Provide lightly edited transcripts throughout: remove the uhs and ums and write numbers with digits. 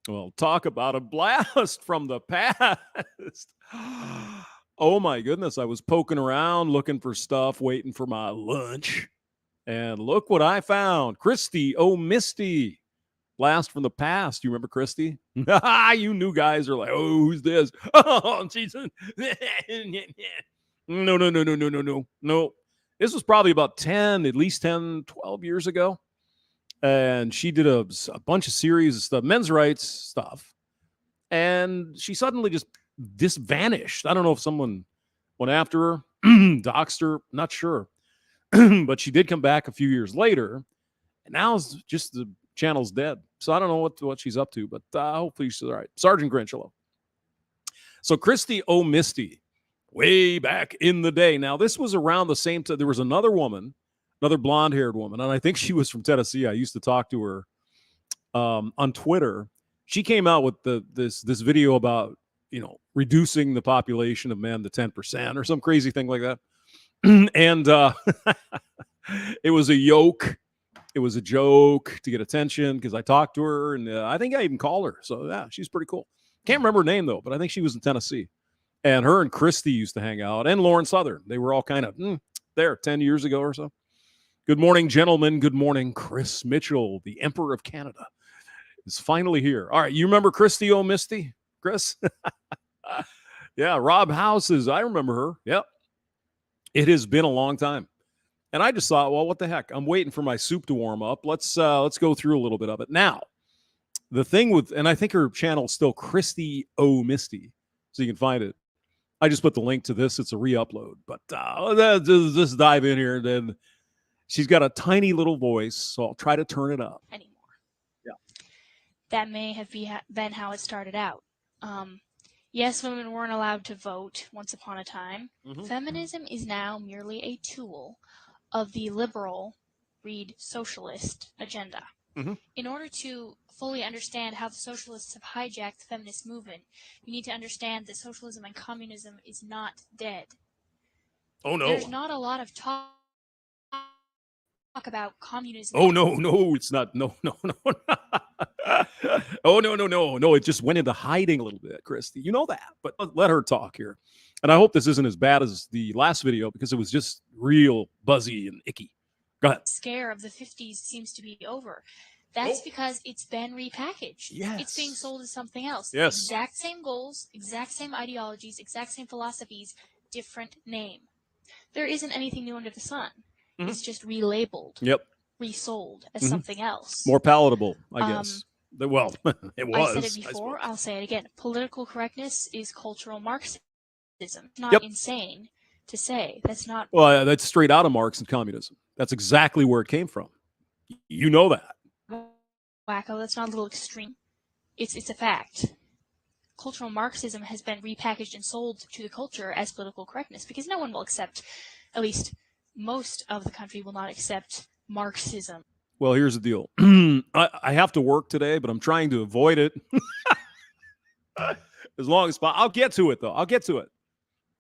Well, talk about a blast from the past. Oh my goodness. I was poking around looking for stuff, waiting for my lunch. And look what I found. Christy0Misty. Blast from the past. You remember Christy? You new guys are like, oh, who's this? Oh, Jesus. No, no, no, no, no, no, no. No. This was probably about 10, at least 10, 12 years ago. And she did a bunch of series of stuff, men's rights stuff. And she suddenly just vanished. I don't know if someone went after her, doxed her, not sure. But she did come back a few years later. And now it's just the channel's dead. So I don't know what she's up to, but hopefully she's all right. Sergeant Grinchelo. So Christy0Misty, way back in the day. Now, this was around the same time. There was another woman, another blonde-haired woman, and I think she was from Tennessee. I used to talk to her on Twitter. She came out with this video about, reducing the population of men to 10% or some crazy thing like that. And it was a yoke. It was a joke to get attention because I talked to her, and I think I even called her. So, yeah, she's pretty cool. Can't remember her name, though, but I think she was in Tennessee. And her and Christy used to hang out, and Lauren Southern. They were all kind of there 10 years ago or so. Good morning, gentlemen. Good morning. Chris Mitchell, the Emperor of Canada, is finally here. All right, you remember Christy0Misty, Chris? Yeah, Rob Houses. I remember her. Yep. It has been a long time. And I just thought, well, what the heck? I'm waiting for my soup to warm up. Let's go through a little bit of it. Now, the thing with, and I think her channel is still Christy0Misty, so you can find it. I just put the link to this. It's a re-upload. But just dive in here. And then she's got a tiny little voice, so I'll try to turn it up. Anymore. Yeah. That may have been how it started out. Yes, women weren't allowed to vote once upon a time. Mm-hmm. Feminism is now merely a tool of the liberal, read socialist, agenda. Mm-hmm. In order to fully understand how the socialists have hijacked the feminist movement, you need to understand that socialism and communism is not dead. Oh, no. There's not a lot of talk about communism. Oh, no, it's not. No. Oh, no. It just went into hiding a little bit, Christy. You know that, but let her talk here. And I hope this isn't as bad as the last video because it was just real buzzy and icky. Go ahead. Scare of the 50s seems to be over. That's because it's been repackaged. Yes. It's being sold as something else. Yes. Exact same goals, exact same ideologies, exact same philosophies, different name. There isn't anything new under the sun. Mm-hmm. It's just relabeled. Yep. Resold as something else. More palatable, I guess. Well, it was. I said it before. I'll say it again. Political correctness is cultural Marxism. Not insane to say. That's not. Well, that's straight out of Marx and communism. That's exactly where it came from. You know that. Wacko, that's not a little extreme. It's a fact. Cultural Marxism has been repackaged and sold to the culture as political correctness because no one will accept, at least most of the country will not accept Marxism. Well, here's the deal. I have to work today, but I'm trying to avoid it. As long as possible. I'll get to it, though. I'll get to it.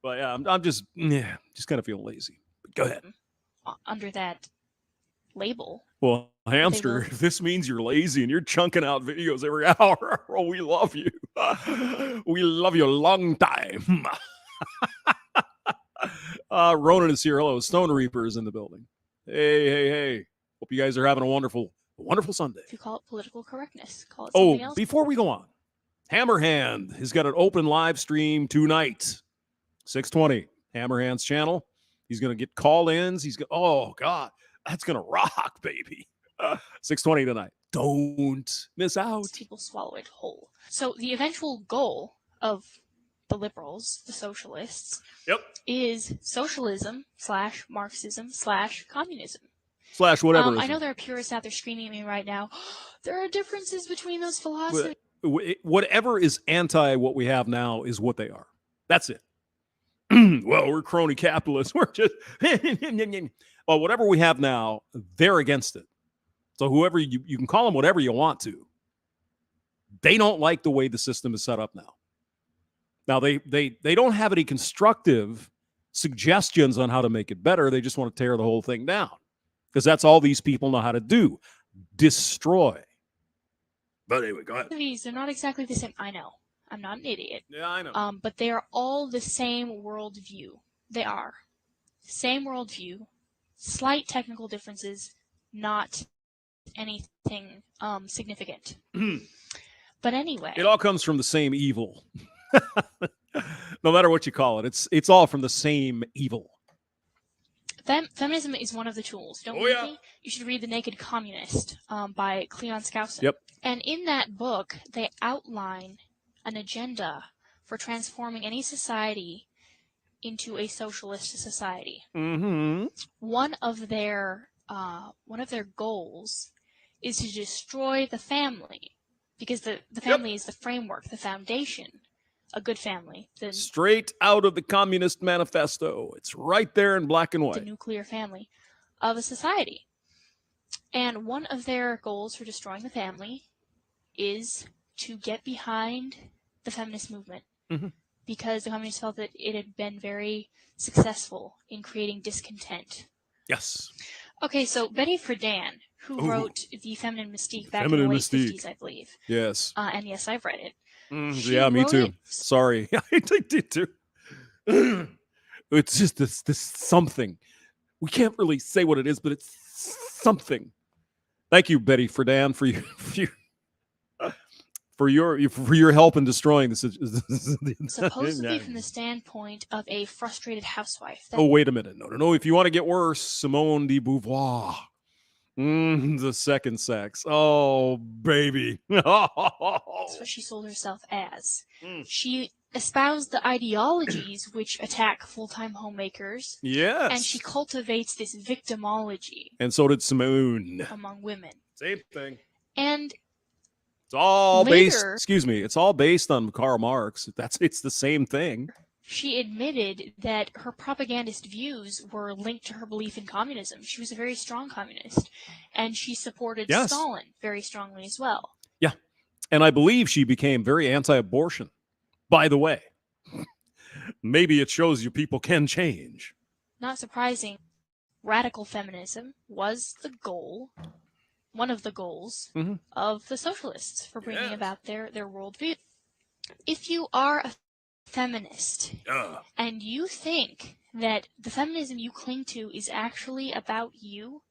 But yeah, I'm just kind of feeling lazy. But go ahead. Under that label. Well, hamster, if this means you're lazy and you're chunking out videos every hour, oh, we love you. We love you a long time. Ronan is here. Hello. Stone Reaper is in the building. Hey. Hope you guys are having a wonderful Sunday. If you call it political correctness, call it something else. Before we go on, Hammerhand has got an open live stream tonight, 6:20, Hammerhand's channel. He's going to get call-ins. Oh, God, that's going to rock, baby. 6:20 tonight. Don't miss out. People swallow it whole. So the eventual goal of the liberals, the socialists, is socialism / Marxism / communism. / whatever. I know there are purists out there screaming at me right now. There are differences between those philosophies. Whatever is anti what we have now is what they are. That's it. Well, we're crony capitalists. We're just well, whatever we have now, they're against it. So whoever you can call them whatever you want to. They don't like the way the system is set up now. Now they don't have any constructive suggestions on how to make it better. They just want to tear the whole thing down. Because that's all these people know how to do. Destroy. But anyway, go ahead. They're not exactly the same. I know. I'm not an idiot. Yeah, I know. But they are all the same worldview. They are. Same worldview. Slight technical differences, not anything significant. But anyway. It all comes from the same evil. No matter what you call it, it's all from the same evil. Feminism is one of the tools. Don't believe me? You should read The Naked Communist by Cleon Skousen. Yep. And in that book, they outline an agenda for transforming any society into a socialist society. Mm-hmm. One of their goals is to destroy the family, because the family is the framework, the foundation. A good family. Straight out of the Communist Manifesto. It's right there in black and white. The nuclear family of a society. And one of their goals for destroying the family is to get behind the feminist movement. Mm-hmm. Because the communists felt that it had been very successful in creating discontent. Yes. Okay, so Betty Friedan, who wrote The Feminine Mystique back in the late 50s, I believe. Yes. And yes, I've read it. Yeah, me too. Sorry. I did too. It's just this something. We can't really say what it is, but it's something. Thank you, Betty Friedan, for your help in destroying this. Supposed to be from the standpoint of a frustrated housewife. Oh, wait a minute. No. If you want to get worse, Simone de Beauvoir. The second sex. Oh, baby. That's what she sold herself as. She espoused the ideologies which attack full-time homemakers. Yes. And she cultivates this victimology. And so did Simone. Among women. Same thing. And it's all based. Excuse me. It's all based on Karl Marx. It's the same thing. She admitted that her propagandist views were linked to her belief in communism. She was a very strong communist, and she supported Stalin very strongly as well. Yeah, and I believe she became very anti-abortion. By the way, maybe it shows you people can change. Not surprising, radical feminism was the goal, one of the goals of the socialists for bringing about their worldview. If you are a feminist, and you think that the feminism you cling to is actually about you,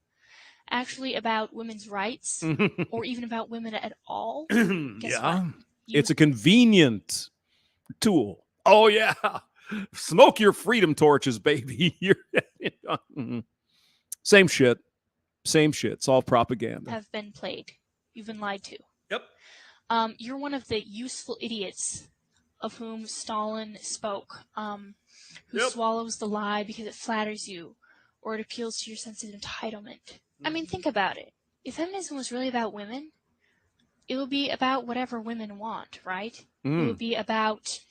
actually about women's rights, or even about women at all, guess what? It's a convenient tool. Oh, yeah. Smoke your freedom torches, baby. Same shit. It's all propaganda. Have been played. You've been lied to. Yep. You're one of the useful idiots of whom Stalin spoke, who swallows the lie because it flatters you, or it appeals to your sense of entitlement. I mean, think about it. If feminism was really about women, it would be about whatever women want, right? It would be about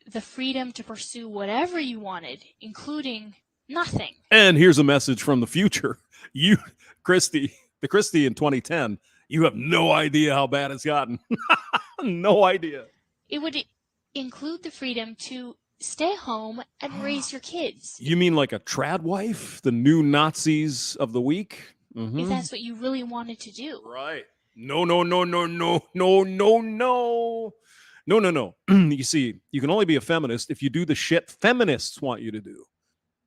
the freedom to pursue whatever you wanted, including nothing. And here's a message from the future. You, Christy in 2010, you have no idea how bad it's gotten. No idea. It would include the freedom to stay home and raise your kids. You mean like a trad wife? The new Nazis of the week? If that's what you really wanted to do. Right. No. You see, you can only be a feminist if you do the shit feminists want you to do.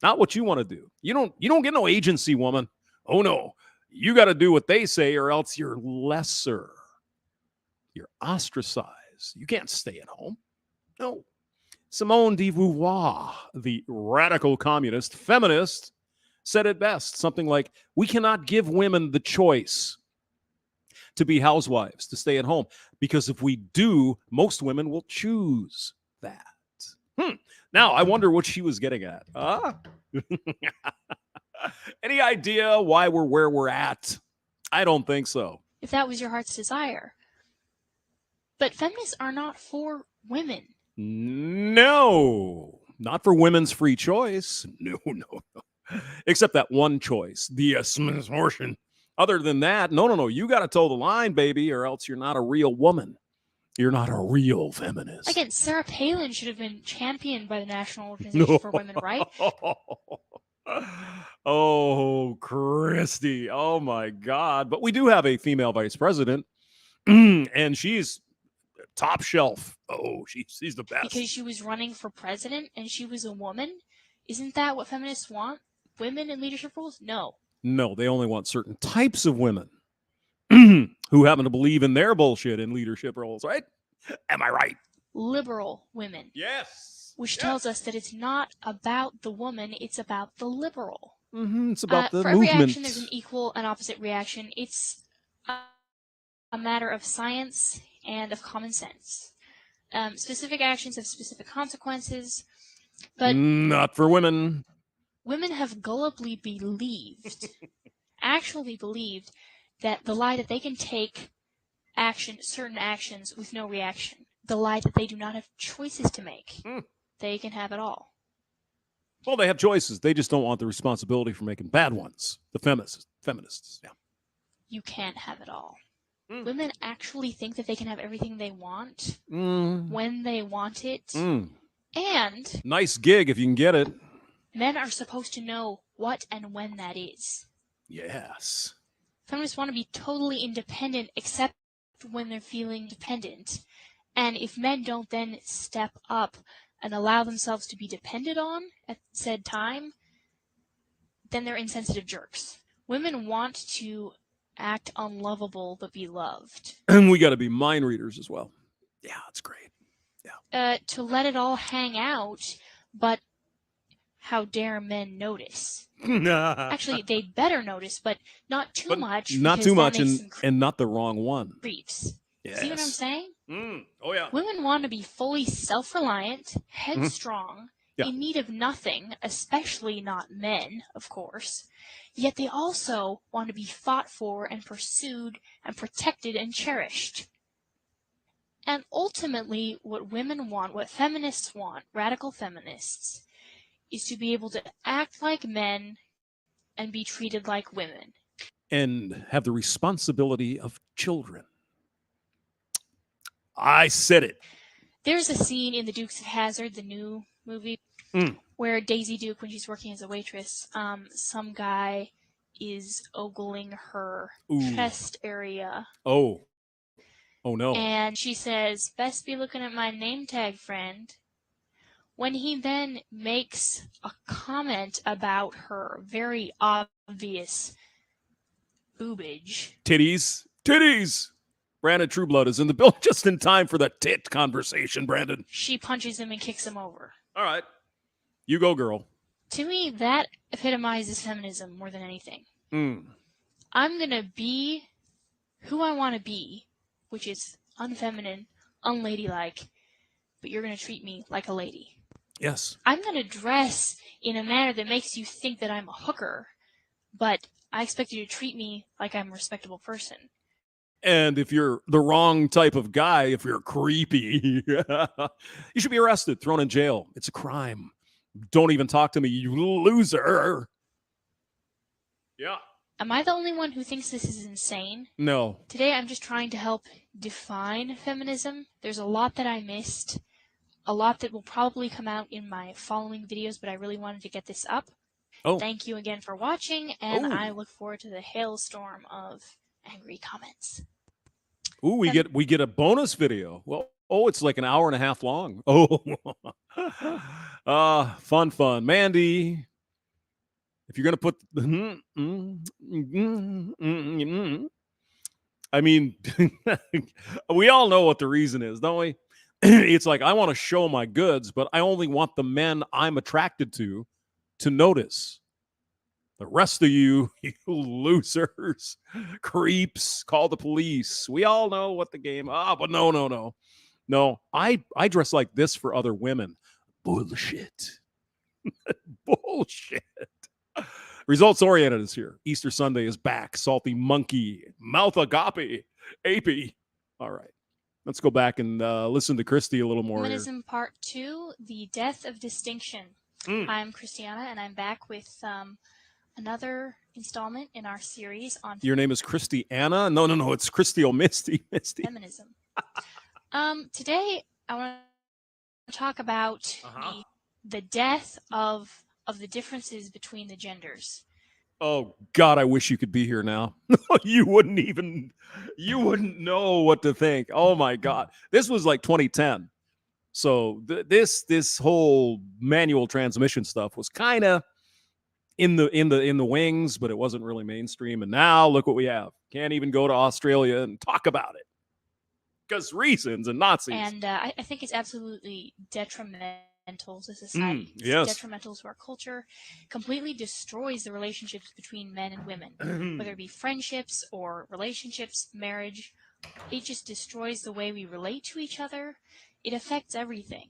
Not what you want to do. You don't get no agency, woman. Oh, no. You got to do what they say or else you're lesser. You're ostracized. You can't stay at home. No. Simone de Beauvoir, the radical communist feminist, said it best. Something like, we cannot give women the choice to be housewives, to stay at home. Because if we do, most women will choose that. Now, I wonder what she was getting at. Any idea why we're where we're at? I don't think so. If that was your heart's desire. But feminists are not for women. No, not for women's free choice. No. Except that one choice, the abortion. Other than that, no. You got to toe the line, baby, or else you're not a real woman. You're not a real feminist. Again, Sarah Palin should have been championed by the National Organization for Women, right? Oh, Christy. Oh, my God. But we do have a female vice president, and she's top shelf. Oh, she's the best. Because she was running for president and she was a woman? Isn't that what feminists want? Women in leadership roles? No. No, they only want certain types of women who happen to believe in their bullshit in leadership roles, right? Am I right? Liberal women. Yes. Which tells us that it's not about the woman, it's about the liberal. It's about the for movement. every action, there's an equal and opposite reaction. It's a matter of science and of common sense. Specific actions have specific consequences, but not for women. Women have gullibly believed, actually believed, that the lie that they can take certain actions with no reaction, the lie that they do not have choices to make, they can have it all. Well, they have choices. They just don't want the responsibility for making bad ones. The feminists. Yeah. You can't have it all. Women actually think that they can have everything they want when they want it. And nice gig if you can get it. Men are supposed to know what and when that is. Yes. Feminists want to be totally independent except when they're feeling dependent. And if men don't then step up and allow themselves to be depended on at said time, then they're insensitive jerks. Women want to act unlovable but be loved. And we got to be mind readers as well. Yeah, that's great. Yeah. To let it all hang out, but how dare men notice? Actually, they better notice, but not too much. Not too much, and not the wrong one. Creeps. Yes. See what I'm saying? Oh, yeah. Women want to be fully self-reliant, headstrong, in need of nothing, especially not men, of course. Yet they also want to be fought for and pursued and protected and cherished. And ultimately, what women want, what feminists want, radical feminists, is to be able to act like men and be treated like women. And have the responsibility of children. I said it. There's a scene in The Dukes of Hazzard, the new movie, where Daisy Duke, when she's working as a waitress, some guy is ogling her chest area. Oh no. And she says, "Best be looking at my name tag, friend." When he then makes a comment about her very obvious boobage. Titties. Brandon Trueblood is in the building just in time for the tit conversation, Brandon. She punches him and kicks him over. All right. You go, girl. To me, that epitomizes feminism more than anything. I'm going to be who I want to be, which is unfeminine, unladylike, but you're going to treat me like a lady. Yes. I'm going to dress in a manner that makes you think that I'm a hooker, but I expect you to treat me like I'm a respectable person. And if you're the wrong type of guy, if you're creepy, you should be arrested, thrown in jail. It's a crime. Don't even talk to me, you loser. Yeah. Am I the only one who thinks this is insane? No. Today I'm just trying to help define feminism. There's a lot that I missed. A lot that will probably come out in my following videos, but I really wanted to get this up. Thank you again for watching, and I look forward to the hailstorm of angry comments. Ooh, we get a bonus video. Well, it's like an hour and a half long. Fun. Mandy, if you're gonna put I mean, we all know what the reason is, don't we? It's like, I want to show my goods, but I only want the men I'm attracted to notice. The rest of you, you losers, creeps, call the police. We all know what the game. But no. I dress like this for other women. Bullshit. Bullshit. Results oriented is here. Easter Sunday is back. Salty monkey. Mouth agape. AP. All right. Let's go back and listen to Christy a little more. Feminism Part 2, The Death of Distinction. I'm Christiana, and I'm back with another installment in our series on... Your name is Christy Anna? No, it's Christy0Misty. Feminism. Today, I want to talk about the death of of the differences between the genders. Oh God, I wish you could be here now. you wouldn't know what to think. Oh my God, this was like 2010. So this whole manual transmission stuff was kind of in the wings, but it wasn't really mainstream. And now look what we have. Can't even go to Australia and talk about it because reasons and Nazis. And I think it's absolutely detrimental to society. Yes. Detrimental to our culture. Completely destroys the relationships between men and women, whether it be friendships or relationships, marriage. It just destroys the way we relate to each other. It affects everything.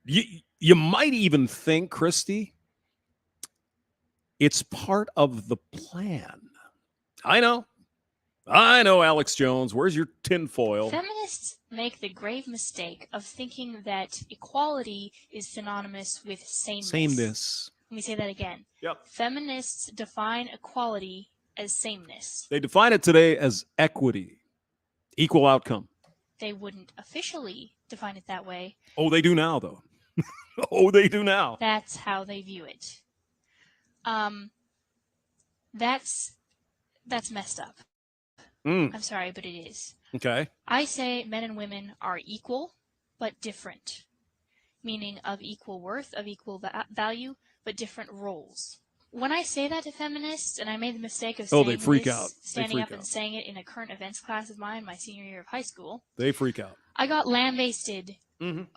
You might even think, Christy, it's part of the plan. I know, Alex Jones. Where's your tinfoil? Feminists make the grave mistake of thinking that equality is synonymous with sameness. Let me say that again. Yep. Feminists define equality as sameness. They define it today as equity, equal outcome. They wouldn't officially define it that way. Oh, they do now, though. Oh, they do now. That's how they view it. That's messed up. I'm sorry, but it is. Okay. I say men and women are equal, but different. Meaning of equal worth, of equal value, but different roles. When I say that to feminists, and I made the mistake of saying they freak this, out. standing up and saying it in a current events class of mine, my senior year of high school. They freak out. I got lambasted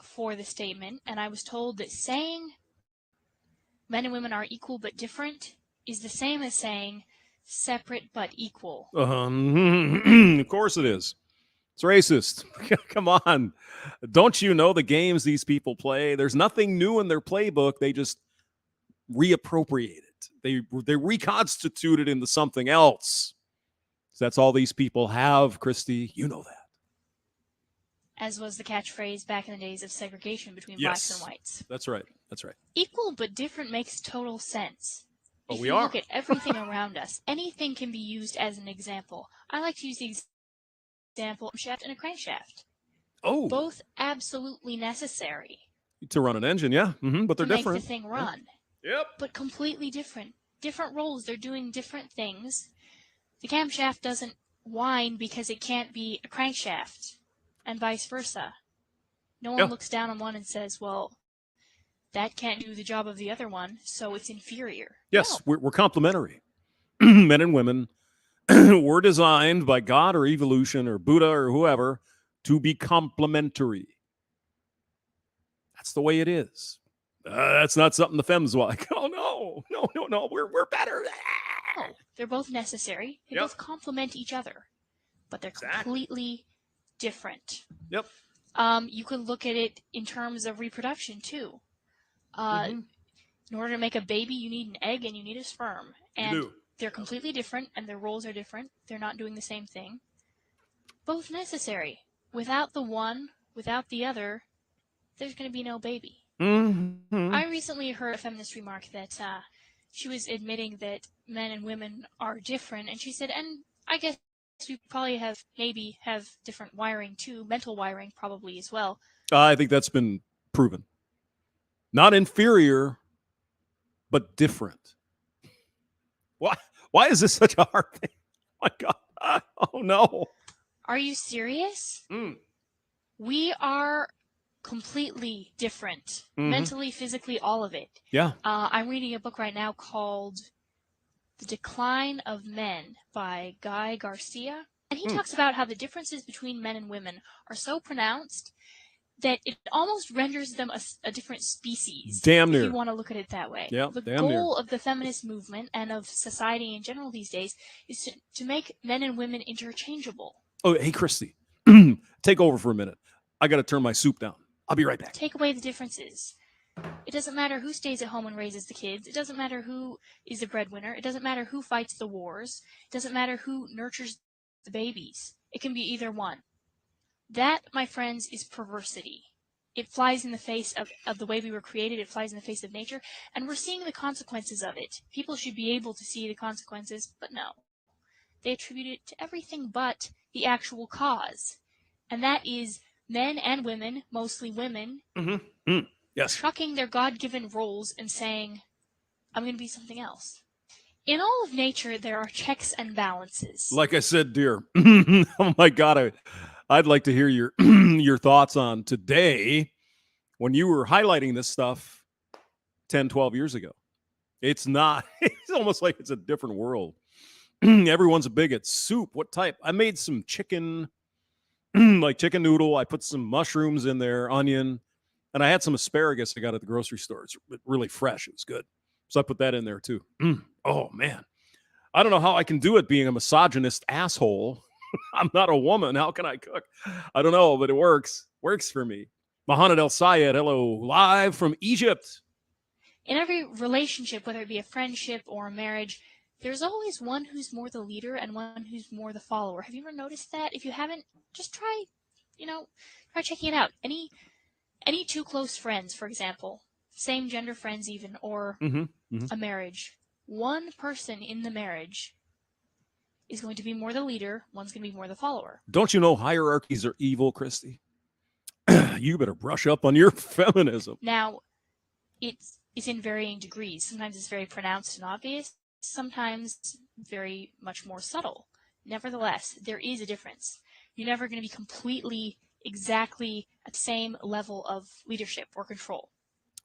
for the statement, and I was told that saying men and women are equal but different is the same as saying separate but equal. Of course it is. It's racist. Come on. Don't you know the games these people play? There's nothing new in their playbook. They just reappropriate it. They reconstitute it into something else. That's all these people have, Christy. You know that. As was the catchphrase back in the days of segregation between blacks and whites. That's right. That's right. Equal but different makes total sense. Oh, if we you are. Look at everything around us, anything can be used as an example. I like to use the example of a shaft and a crankshaft. Oh. Both absolutely necessary. To run an engine, yeah. But they're different. To make the thing run. Yep. But completely different. Different roles. They're doing different things. The camshaft doesn't whine because it can't be a crankshaft, and vice versa. No one looks down on one and says, well, that can't do the job of the other one, so it's inferior. Yes, no. We're complementary. Men and women were designed by God or evolution or Buddha or whoever to be complementary. That's the way it is. That's not something the femmes like. Oh, no, we're better. No, they're both necessary. They both complement each other, but they're completely different. Yep. You could look at it in terms of reproduction, too. In order to make a baby, you need an egg and you need a sperm. And they're completely different, and their roles are different. They're not doing the same thing. Both necessary. Without the one, without the other, there's going to be no baby. I recently heard a feminist remark that she was admitting that men and women are different, and she said, and I guess we probably have different wiring too, mental wiring probably as well. I think that's been proven. Not inferior, but different. Why is this such a hard thing? Oh my God. Oh no. Are you serious? We are completely different. Mentally, physically, all of it. Yeah. I'm reading a book right now called The Decline of Men by Guy Garcia. And he talks about how the differences between men and women are so pronounced that it almost renders them a different species. Damn near. If you want to look at it that way. Yeah, the goal of the feminist movement and of society in general these days is to make men and women interchangeable. Oh, hey, Christy. Take over for a minute. I got to turn my soup down. I'll be right back. Take away the differences. It doesn't matter who stays at home and raises the kids. It doesn't matter who is the breadwinner. It doesn't matter who fights the wars. It doesn't matter who nurtures the babies. It can be either one. That, my friends, is perversity. It flies in the face of the way we were created. It flies in the face of nature. And we're seeing the consequences of it. People should be able to see the consequences, but no. They attribute it to everything but the actual cause. And that is men and women, mostly women, Yes. trucking their God-given roles and saying, I'm going to be something else. In all of nature, there are checks and balances. Like I said, dear, oh my God, I'd like to hear your your thoughts on today when you were highlighting this stuff 10, 12 years ago. It's not, it's almost like it's a different world. Everyone's a bigot. Soup, what type? I made some chicken, like chicken noodle. I put some mushrooms in there, onion, and I had some asparagus I got at the grocery store. It's really fresh. It was good. So I put that in there too. Oh, man. I don't know how I can do it being a misogynist asshole. I'm not a woman. How can I cook? I don't know, but it works. Works for me. Mohamed El Sayed, hello, live from Egypt. In every relationship, whether it be a friendship or a marriage, there's always one who's more the leader and one who's more the follower. Have you ever noticed that? If you haven't, just try checking it out. Any two close friends, for example, same gender friends even, or a marriage. One person in the marriage is going to be more the leader, one's going to be more the follower. Don't you know hierarchies are evil, Christy? You better brush up on your feminism. Now, it's in varying degrees. Sometimes it's very pronounced and obvious, sometimes very much more subtle. Nevertheless, there is a difference. You're never going to be completely, exactly at the same level of leadership or control.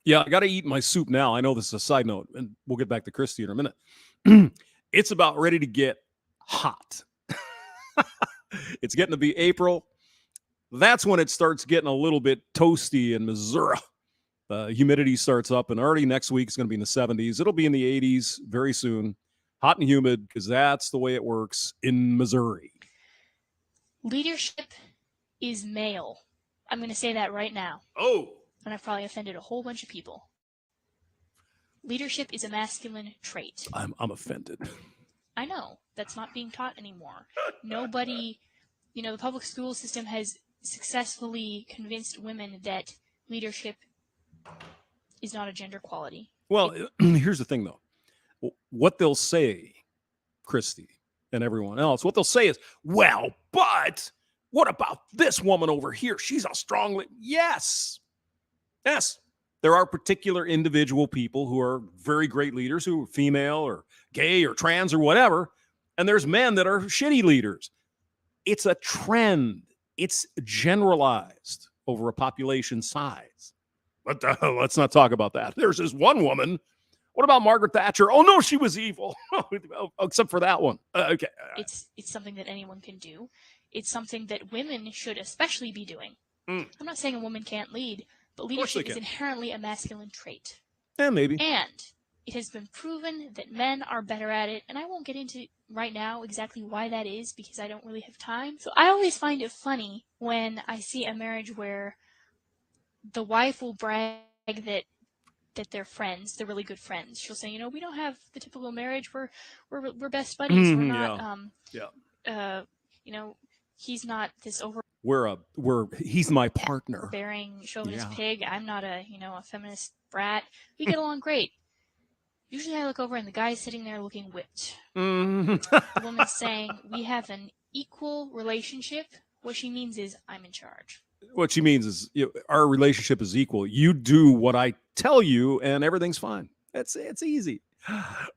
Yeah, I got to eat my soup now. I know this is a side note, and we'll get back to Christy in a minute. It's about ready to get hot. It's getting to be April. That's when it starts getting a little bit toasty in Missouri. Humidity starts up, and already next week it's going to be in the 70s. It'll be in the 80s very soon. Hot and humid, because that's the way it works in Missouri. Leadership is male. I'm going to say that right now. Oh. And I've probably offended a whole bunch of people. Leadership is a masculine trait. I'm offended. I know. That's not being taught anymore. Nobody, the public school system has successfully convinced women that leadership is not a gender quality. Well, here's the thing, though. What they'll say, Christy and everyone else, what they'll say is, well, but what about this woman over here? She's a strong Yes. Yes. There are particular individual people who are very great leaders who are female or gay or trans or whatever. And there's men that are shitty leaders. It's a trend. It's generalized over a population size. But let's not talk about that. There's this one woman. What about Margaret Thatcher? Oh, no, she was evil. Except for that one. Okay. It's something that anyone can do. It's something that women should especially be doing. I'm not saying a woman can't lead, but leadership is inherently a masculine trait. Yeah, maybe. And it has been proven that men are better at it, and I won't get into right now exactly why that is because I don't really have time. So I always find it funny when I see a marriage where the wife will brag that they're friends, they're really good friends. She'll say, we don't have the typical marriage. We're best buddies. We're not. He's not this over. He's my partner. Bearing chauvinist pig. I'm not a feminist brat. We get along great. Usually I look over and the guy's sitting there looking whipped. The woman's saying, we have an equal relationship. What she means is, I'm in charge. What she means is, our relationship is equal. You do what I tell you and everything's fine. It's easy.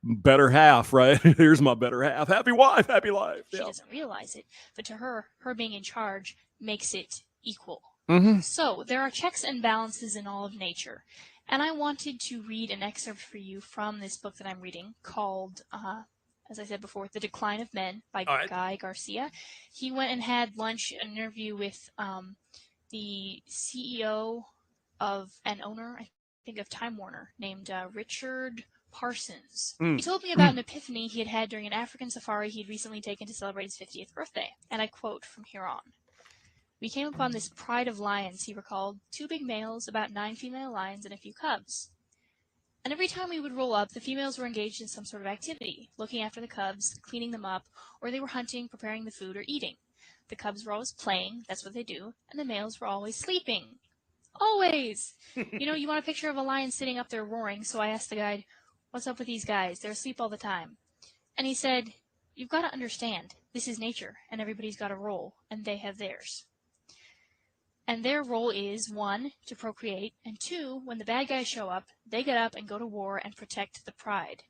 Better half, right? Here's my better half. Happy wife, happy life. She doesn't realize it. But to her being in charge makes it equal. Mm-hmm. So there are checks and balances in all of nature. And I wanted to read an excerpt for you from this book that I'm reading called, as I said before, The Decline of Men by Guy Garcia. He went and had lunch, an interview with the CEO of an owner, I think, of Time Warner, named Richard Parsons. He told me about an epiphany he had had during an African safari he'd recently taken to celebrate his 50th birthday. And I quote from here on. We came upon this pride of lions, he recalled, 2 big males, about 9 female lions, and a few cubs. And every time we would roll up, the females were engaged in some sort of activity, looking after the cubs, cleaning them up, or they were hunting, preparing the food, or eating. The cubs were always playing, that's what they do, and the males were always sleeping. Always! You want a picture of a lion sitting up there roaring, so I asked the guide, what's up with these guys? They're asleep all the time. And he said, you've got to understand, this is nature, and everybody's got a role, and they have theirs. And their role is, 1, to procreate, and 2, when the bad guys show up, they get up and go to war and protect the pride.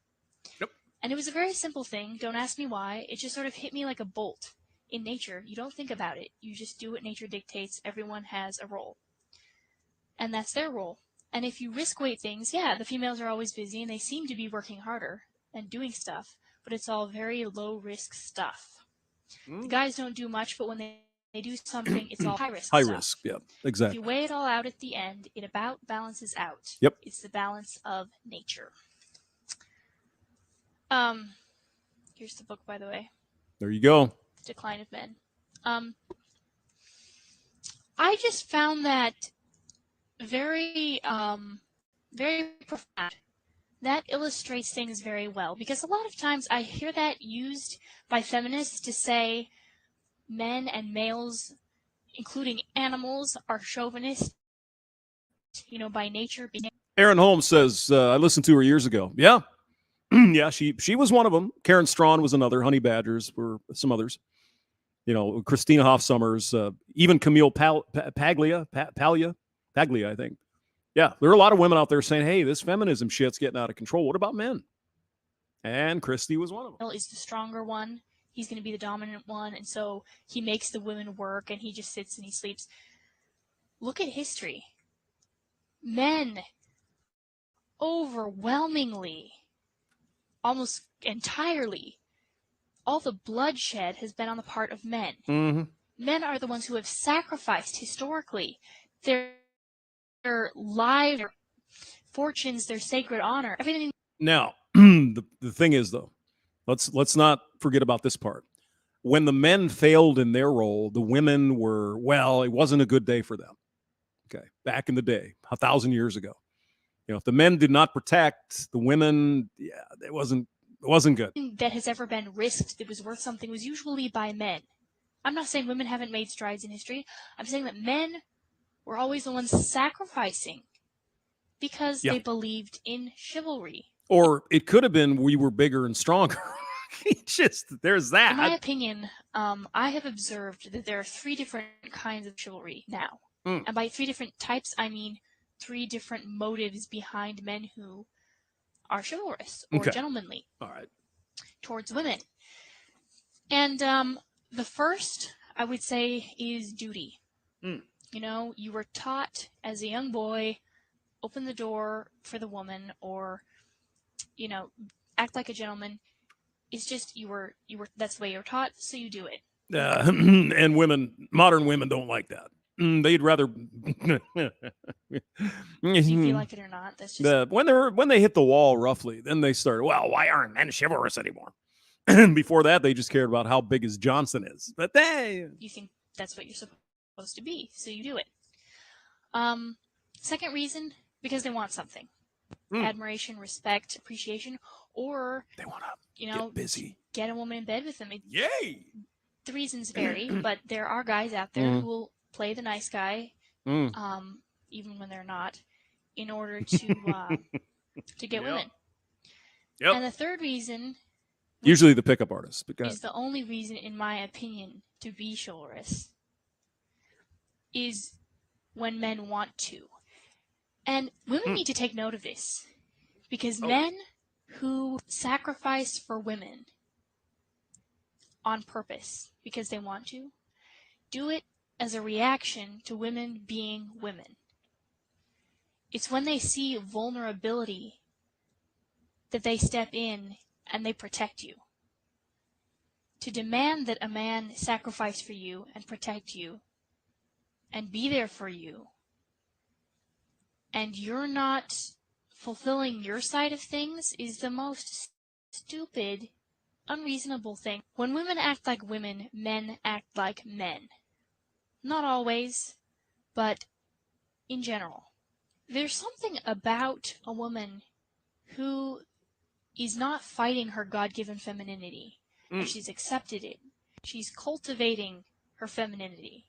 Yep. And it was a very simple thing. Don't ask me why. It just sort of hit me like a bolt. In nature, you don't think about it. You just do what nature dictates. Everyone has a role. And that's their role. And if you risk weight things, yeah, the females are always busy and they seem to be working harder and doing stuff, but it's all very low risk stuff. The guys don't do much, but when they do something, it's all high risk High stuff. risk, yeah, exactly. If you weigh it all out at the end, it about balances out. Yep. It's the balance of nature. Here's the book, by the way. There you go. The Decline of Men. I just found that very, very profound. That illustrates things very well, because a lot of times I hear that used by feminists to say men and males, including animals, are chauvinist, by nature. Erin Holmes says, I listened to her years ago. Yeah. Yeah, she was one of them. Karen Strawn was another. Honey Badgers were some others. Christina Hoff Sommers, even Camille Paglia, I think. Yeah, there are a lot of women out there saying, hey, this feminism shit's getting out of control. What about men? And Christy was one of them. Is the stronger one. He's going to be the dominant one, and so he makes the women work, and he just sits and he sleeps. Look at history. Men, overwhelmingly, almost entirely, all the bloodshed has been on the part of men. Mm-hmm. Men are the ones who have sacrificed historically their lives, their fortunes, their sacred honor, everything. Now, the thing is, though, let's not forget about this part. When the men failed in their role, the women were, it wasn't a good day for them. Okay, back in the day, 1,000 years ago. If the men did not protect the women, it wasn't good. That has ever been risked that was worth something was usually by men. I'm not saying women haven't made strides in history. I'm saying that men were always the ones sacrificing because they believed in chivalry. Or it could have been we were bigger and stronger. There's that. In my opinion, I have observed that there are 3 different kinds of chivalry now. And by 3 different types, I mean 3 different motives behind men who are chivalrous or gentlemanly. All right. Towards women. And the first, I would say, is duty. You were taught as a young boy, open the door for the woman, or, act like a gentleman. It's just you were that's the way you're taught, so you do it. And modern women don't like that. They'd rather. Do you feel like it or not? That's just when they hit the wall roughly, then they start. Well, why aren't men chivalrous anymore? Before that, they just cared about how big his Johnson is. But you think that's what you're supposed to be, so you do it. Second reason, because they want something. Admiration, respect, appreciation, or they want to get busy, get a woman in bed with them. Yay! The reasons vary, but there are guys out there who will play the nice guy, even when they're not, in order to get women. Yep. And the third reason, usually the pickup artist, is the only reason, in my opinion, to be chivalrous, is when men want to. And women need to take note of this, because men who sacrifice for women on purpose because they want to, do it as a reaction to women being women. It's when they see vulnerability that they step in and they protect you. To demand that a man sacrifice for you and protect you and be there for you, and you're not fulfilling your side of things, is the most stupid, unreasonable thing. When women act like women, men act like men. Not always, but in general. There's something about a woman who is not fighting her God-given femininity, and she's accepted it. She's cultivating her femininity.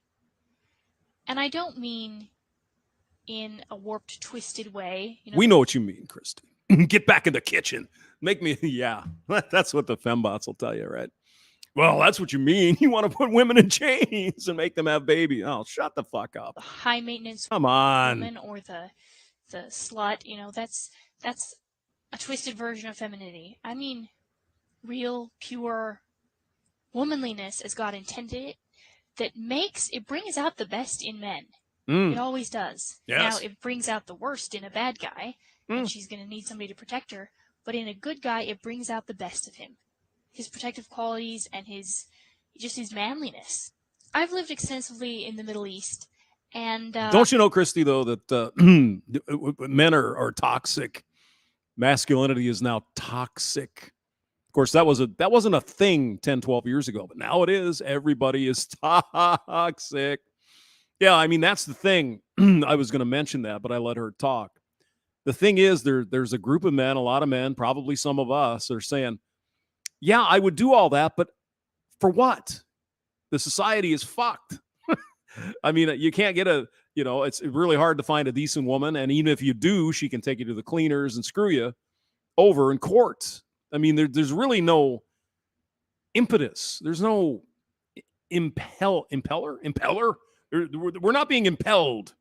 And I don't mean in a warped, twisted way. We know what you mean, Christy. Get back in the kitchen. Make me, that's what the fembots will tell you, right? Well, that's what you mean. You want to put women in chains and make them have babies. Oh, shut the fuck up. The high maintenance Come on. woman or the slut, you know, that's a twisted version of femininity. I mean, real, pure womanliness as God intended it, that brings out the best in men. It always does. Yes. Now, it brings out the worst in a bad guy, and she's going to need somebody to protect her. But in a good guy, it brings out the best of him. His protective qualities and his manliness. I've lived extensively in the Middle East, and don't you know, Christy, though, that men are toxic. Masculinity is now toxic. Of course, that wasn't a thing 10, 12 years ago, but now it is. Everybody is toxic. Yeah, I mean, that's the thing. I was going to mention that, but I let her talk. The thing is, there's a group of men, a lot of men, probably some of us, are saying, yeah, I would do all that, but for what? The society is fucked. I mean, you can't get it's really hard to find a decent woman. And even if you do, she can take you to the cleaners and screw you over in court. I mean, there's really no impetus. There's no impeller. We're not being impelled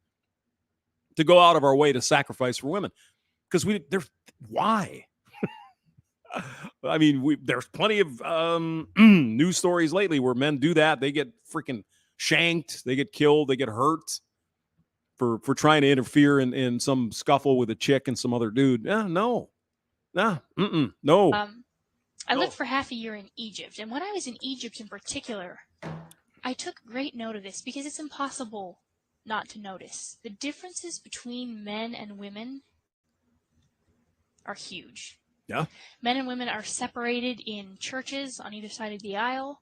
to go out of our way to sacrifice for women because why? I mean, there's plenty of news stories lately where men do that. They get freaking shanked. They get killed. They get hurt for trying to interfere in some scuffle with a chick and some other dude. No. I lived for half a year in Egypt, and when I was in Egypt in particular, I took great note of this because it's impossible not to notice. The differences between men and women are huge. Yeah. Men and women are separated in churches on either side of the aisle.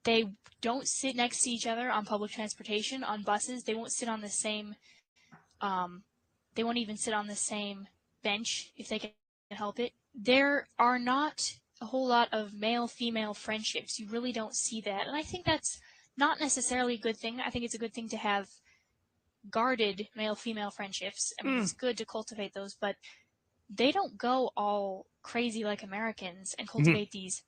They don't sit next to each other on public transportation, on buses. They won't sit on the same, they won't even sit on the same bench if they can help it. There are not a whole lot of male-female friendships. You really don't see that. And I think that's not necessarily a good thing. I think it's a good thing to have guarded male-female friendships. I mean, it's good to cultivate those, but they don't go all crazy like Americans and cultivate these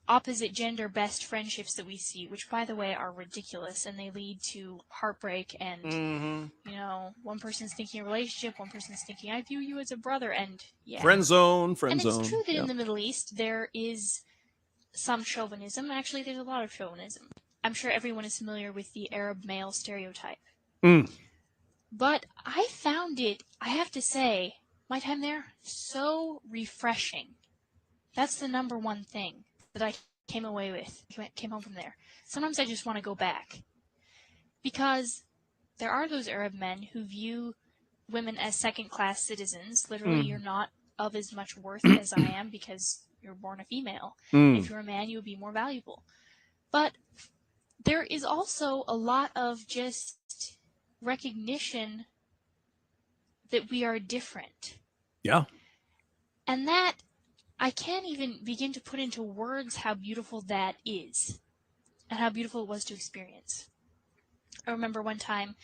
opposite gender best friendships that we see, which, by the way, are ridiculous, and they lead to heartbreak and, one person's thinking a relationship, one person's thinking, I view you as a brother, and Friend zone. And it's true that in the Middle East there is some chauvinism. Actually, there's a lot of chauvinism. I'm sure everyone is familiar with the Arab male stereotype. But I found it, I have to say, my time there, so refreshing. That's the number one thing that I came home from there. Sometimes I just want to go back. Because there are those Arab men who view women as second-class citizens. Literally, you're not of as much worth as I am because you're born a female. If you're a man, you would be more valuable. But there is also a lot of just recognition that we are different. Yeah. And that, I can't even begin to put into words how beautiful that is and how beautiful it was to experience. I remember one time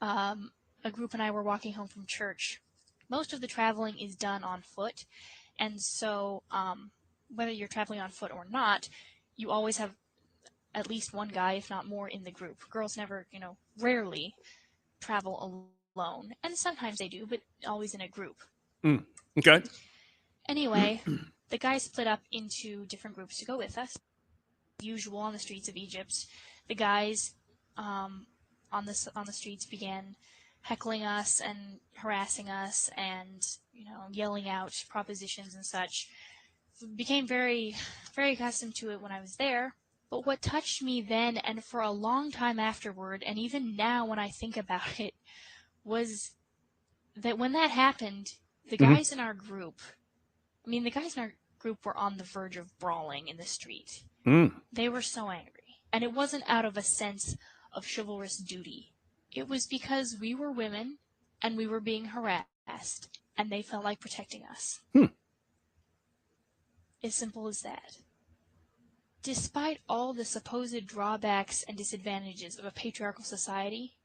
a group and I were walking home from church. Most of the traveling is done on foot, and so whether you're traveling on foot or not, you always have at least one guy, if not more, in the group. Girls never, rarely travel alone, and sometimes they do, but always in a group. Okay. Anyway, the guys split up into different groups to go with us. Usual on the streets of Egypt, the guys on the streets began heckling us and harassing us and yelling out propositions and such. Became very, very accustomed to it when I was there. But what touched me then and for a long time afterward, and even now when I think about it, was that when that happened, the guys in our group, were on the verge of brawling in the street. They were so angry. And it wasn't out of a sense of chivalrous duty. It was because we were women and we were being harassed, and they felt like protecting us. As simple as that. Despite all the supposed drawbacks and disadvantages of a patriarchal society,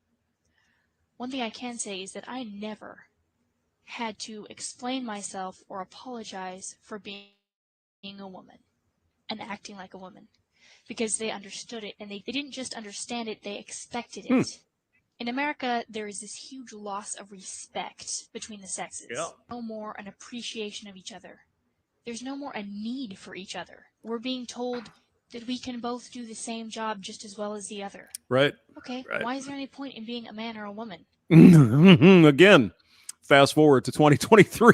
one thing I can say is that I never had to explain myself or apologize for being a woman and acting like a woman. because they understood it, and they didn't just understand it, they expected it. In America, there is this huge loss of respect between the sexes. Yeah. No more an appreciation of each other. There's no more a need for each other. We're being told that we can both do the same job just as well as the other. Right. Okay, Right. why is there any point in being a man or a woman? Again, fast forward to 2023.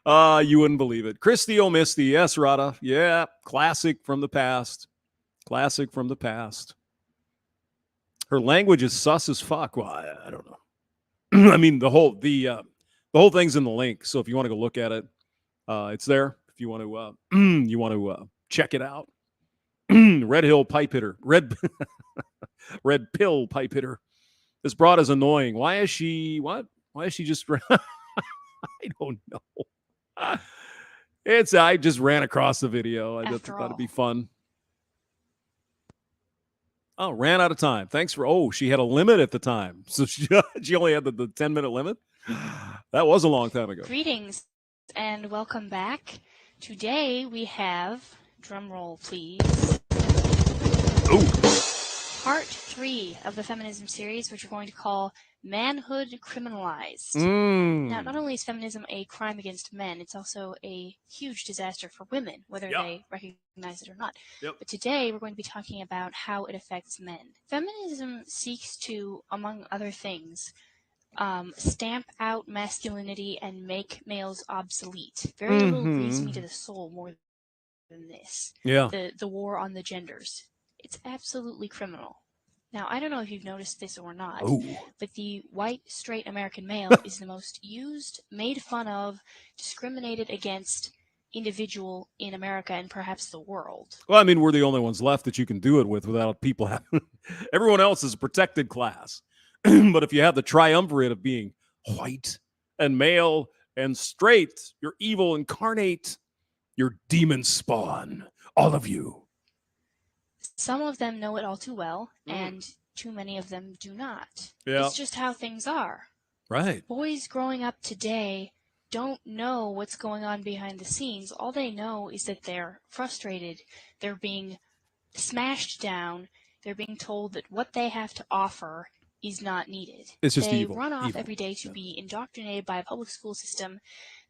You wouldn't believe it. Christy0Misty, yes, Rada. Yeah, classic from the past. Classic from the past. Her language is sus as fuck. Well, I don't know. I mean, the whole thing's in the link. So if you want to go look at it, it's there. If you want to, check it out. Red Hill pipe hitter, red pill pipe hitter. This broad is annoying. Why is she what? Why is she just? I don't know. I just ran across the video. I just thought it'd be fun. Oh, ran out of time. Thanks for. Oh, she had a limit at the time, so she only had the 10-minute limit. That was a long time ago. Greetings and welcome back. Today we have, drum roll please. Ooh. Part 3 of the feminism series, which we're going to call Manhood Criminalized. Now, not only is feminism a crime against men, it's also a huge disaster for women, whether they recognize it or not. But today, we're going to be talking about how it affects men. Feminism seeks to, among other things, stamp out masculinity and make males obsolete. Very little grieves me to the soul more than this. The war on the genders. It's absolutely criminal. Now, I don't know if you've noticed this or not, but the white, straight American male is the most used, made fun of, discriminated against individual in America and perhaps the world. Well, I mean, we're the only ones left that you can do it with without people having... Everyone else is a protected class. But if you have the triumvirate of being white and male and straight, you're evil incarnate, you're demon spawn, all of you. Some of them know it all too well, and too many of them do not. It's just how things are. Right. Boys growing up today don't know what's going on behind the scenes. All they know is that they're frustrated. They're being smashed down. They're being told that what they have to offer is not needed. It's just they evil. Run off every day to be indoctrinated by a public school system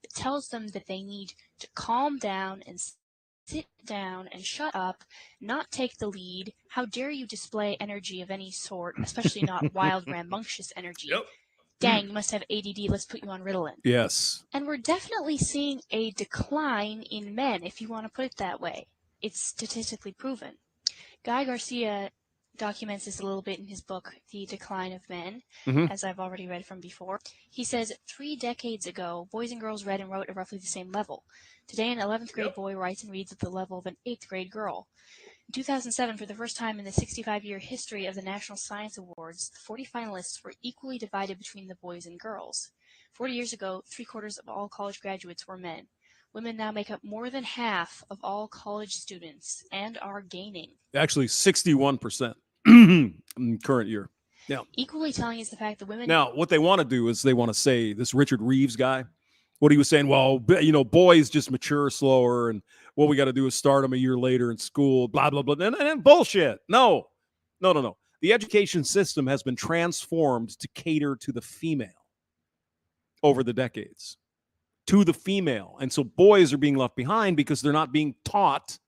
that tells them that they need to calm down and sit down and shut up, not take the lead. How dare you display energy of any sort, especially not wild, rambunctious energy. Dang, you must have ADD, let's put you on Ritalin. Yes. And we're definitely seeing a decline in men, if you want to put it that way. It's statistically proven. Guy Garcia documents this a little bit in his book, The Decline of Men, as I've already read from before. He says, 3 decades ago, boys and girls read and wrote at roughly the same level. Today, an 11th grade boy writes and reads at the level of an 8th grade girl. In 2007, for the first time in the 65-year history of the National Science Awards, the 40 finalists were equally divided between the boys and girls. 40 years ago, 3/4 of all college graduates were men. Women now make up more than half of all college students and are gaining. Actually, 61% in current year. Yeah. Equally telling is the fact that women... Now, what they want to do is they want to say, this Richard Reeves guy, what he was saying, well, boys just mature slower, and what we got to do is start them a year later in school, blah, blah, blah. And bullshit. No. The education system has been transformed to cater to the female over the decades. To the female. And so boys are being left behind because they're not being taught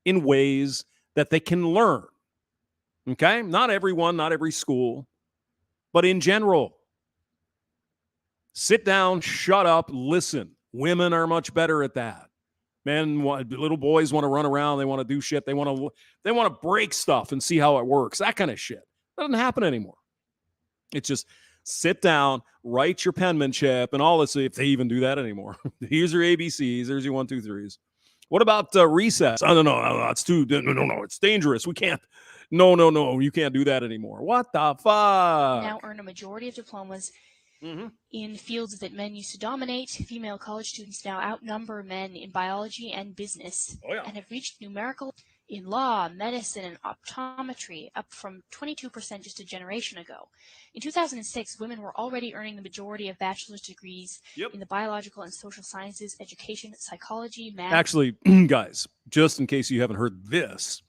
in ways that they can learn. Okay? Not everyone, not every school, but in general. Sit down, shut up, listen. Women are much better at that. Men, little boys want to run around. They want to do shit. They want to break stuff and see how it works. That kind of shit. That doesn't happen anymore. It's just sit down, write your penmanship and all this. If they even do that anymore. Here's your ABCs. There's your 1, 2, 3s. What about recess? I don't know. It's too. No. It's dangerous. We can't. No. You can't do that anymore. What the fuck? Now earn a majority of diplomas in fields that men used to dominate. Female college students now outnumber men in biology and business and have reached numerical. in law, medicine, and optometry, up from 22% just a generation ago. In 2006, women were already earning the majority of bachelor's degrees in the biological and social sciences, education, psychology, math. Actually, guys, just in case you haven't heard this,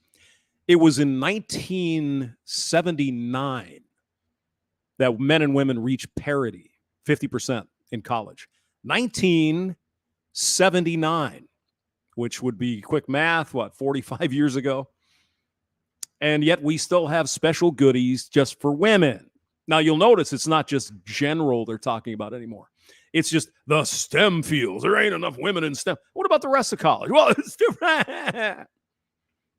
it was in 1979 that men and women reached parity, 50% in college. 1979, which would be quick math, 45 years ago? And yet we still have special goodies just for women. Now, you'll notice it's not just general they're talking about anymore. It's just the STEM fields. There ain't enough women in STEM. What about the rest of college? Well, it's different.